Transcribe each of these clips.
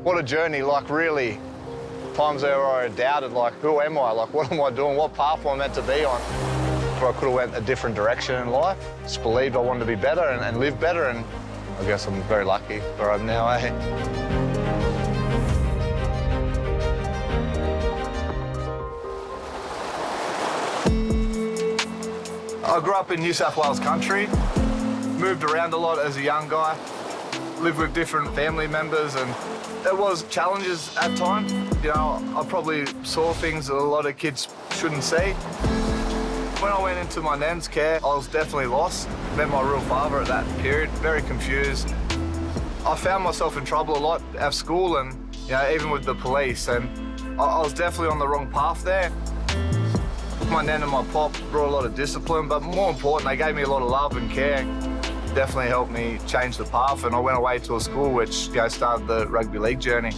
What a journey, like really. Times where I doubted, like, who am I? Like, what am I doing? What path am I meant to be on? I could have went a different direction in life. Just believed I wanted to be better and live better, and I guess I'm very lucky where I'm now, eh? I grew up in New South Wales country, moved around a lot as a young guy, lived with different family members, and there was challenges at times. You know, I probably saw things that a lot of kids shouldn't see. When I went into my nan's care, I was definitely lost. Met my real father at that period, very confused. I found myself in trouble a lot at school and, you know, even with the police, and I was definitely on the wrong path there. My nan and my pop brought a lot of discipline, but more important, they gave me a lot of love and care. Definitely helped me change the path, and I went away to a school which, you know, started the rugby league journey.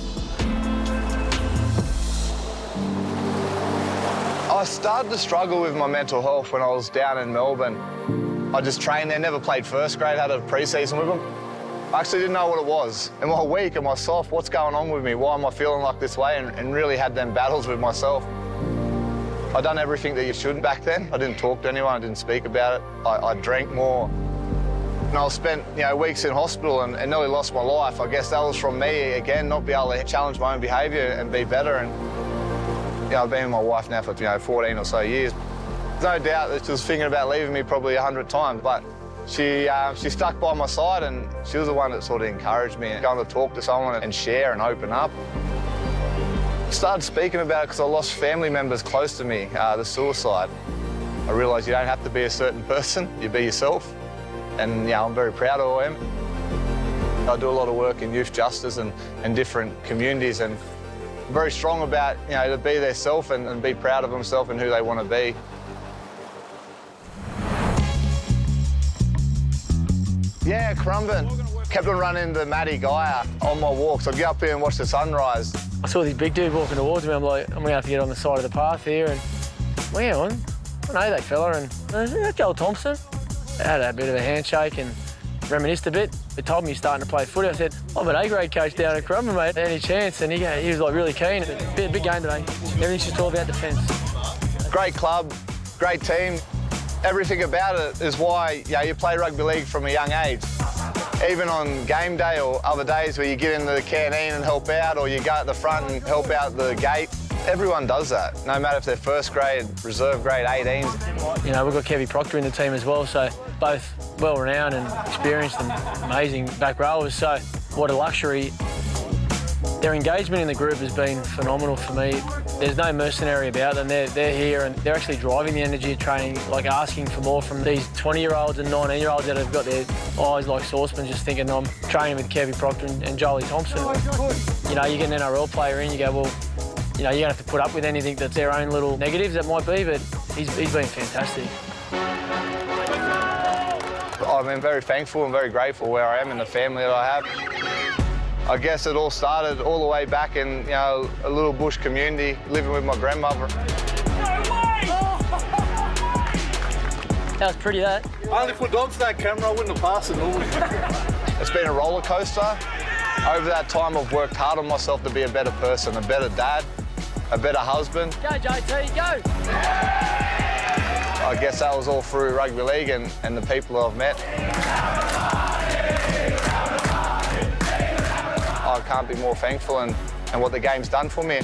I started to struggle with my mental health when I was down in Melbourne. I just trained there, never played first grade, had a pre-season with them. I actually didn't know what it was. Am I weak? Am I soft? What's going on with me? Why am I feeling like this way? And really had them battles with myself. I'd done everything that you shouldn't back then. I didn't talk to anyone, I didn't speak about it. I drank more. And I spent, you know, weeks in hospital and nearly lost my life. I guess that was from me, again, not be able to challenge my own behaviour and be better. And, you know, I've been with my wife now for, you know, 14 or so years. There's no doubt that she was thinking about leaving me probably 100 times, but she stuck by my side, and she was the one that sort of encouraged me and going to talk to someone and share and open up. I started speaking about it because I lost family members close to me, the suicide. I realised you don't have to be a certain person, you be yourself. And, you know, I'm very proud of who I am. I do a lot of work in youth justice and different communities, and I'm very strong about, you know, to be their self and be proud of themselves and who they want to be. Yeah, Currumbin. Kept on running the Matty Geyer on my walks. I'd get up here and watch the sunrise. I saw this big dude walking towards me. I'm like, I'm going to have to get on the side of the path here. And, well, yeah, I know that fella. And that's Joel Thompson. I had a bit of a handshake and reminisced a bit. He told me he's starting to play footy. I said, I'm an A-grade coach down at Currumbin, mate. Any chance? And he was like really keen. Big game today. Everything's just all about defence. Great club, great team. Everything about it is why, you know, you play rugby league from a young age. Even on game day or other days where you get into the canteen and help out, or you go at the front and help out the gate, everyone does that, no matter if they're first grade, reserve grade, 18s. You know, we've got Kevin Proctor in the team as well, so both well-renowned and experienced and amazing back rowers, so what a luxury. Their engagement in the group has been phenomenal for me. There's no mercenary about them. They're here and they're actually driving the energy of training, like asking for more from these 20-year-olds and 19-year-olds that have got their eyes like saucepans, just thinking, I'm training with Kevin Proctor and Joey Thompson. You know, you get an NRL player in, you go, well, you know, you're going to have to put up with anything that's their own little negatives that might be, but he's been fantastic. I'm very thankful and very grateful where I am and the family that I have. I guess it all started all the way back in, you know, a little bush community, living with my grandmother. That was pretty, that. Only if we dodged that camera, I wouldn't have passed it normally. It's been a roller coaster. Over that time, I've worked hard on myself to be a better person, a better dad, a better husband. Go, JT, go! I guess that was all through rugby league and the people I've met. I can't be more thankful and what the game's done for me.